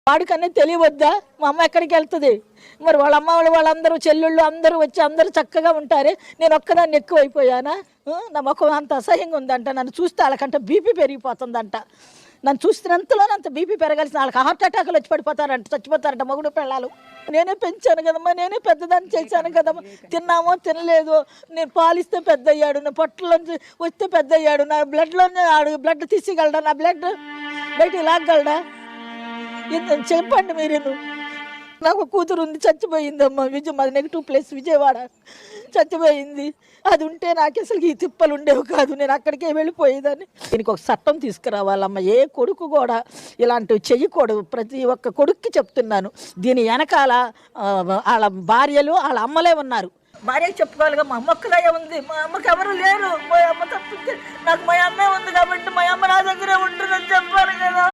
వాడికన్నా తెలియవద్దా మా అమ్మ ఎక్కడికి వెళ్తుంది? మరి వాళ్ళ అమ్మ వాళ్ళందరూ చెల్లెళ్ళు అందరూ వచ్చి అందరూ చక్కగా ఉంటారే, నేను ఒక్కదాన్ని ఎక్కువైపోయానా? నా ముఖం అంత అసహ్యంగా ఉందంట. నన్ను చూస్తే వాళ్ళకంటే బీపీ పెరిగిపోతుందంట. నన్ను చూస్తున్నంతలోనే అంత బీపీ పెరగాల్సిన వాళ్ళకి హార్ట్ అటాకులు వచ్చి పడిపోతారంట, చచ్చిపోతారంట మగుడు పిల్లలు. నేనే పెంచాను కదమ్మా, నేనే పెద్దదాన్ని చేశాను కదమ్మా. తిన్నామో తినలేదో, నేను పాలిస్తే పెద్ద అయ్యాడు, నా పొట్టలోంచి వస్తే పెద్ద అయ్యాడు, నా బ్లడ్లోనే ఆడు బ్లడ్ తీసిగలడా, నా బ్లడ్ బయటికి లాగలడా? చెప్పండి మీరు. నాకు కూతురు ఉంది, చచ్చిపోయిందమ్మా. మాది -ప్లేస్ విజయవాడ, చచ్చిపోయింది. అది ఉంటే నాకు అసలు ఈ తిప్పలు ఉండేవి కాదు, నేను అక్కడికే వెళ్ళిపోయేదాన్ని. దీనికి ఒక చట్టం తీసుకురావాలమ్మ. ఏ కొడుకు కూడా ఇలాంటివి చెయ్యకూడదు. ప్రతి ఒక్క కొడుక్కి చెప్తున్నాను. దీని వెనకాల వాళ్ళ భార్యలు వాళ్ళ అమ్మలే ఉన్నారు. భార్యకి చెప్పుకోవాలిగా, మా అమ్మ ఒక్కదయ్య ఉంది, మా అమ్మకి ఎవరు లేరు, మా అమ్మ తప్పితే నాకు మా అమ్మే ఉంది కాబట్టి మా అమ్మ నా దగ్గరే ఉంటుందని చెప్పాలి కదా.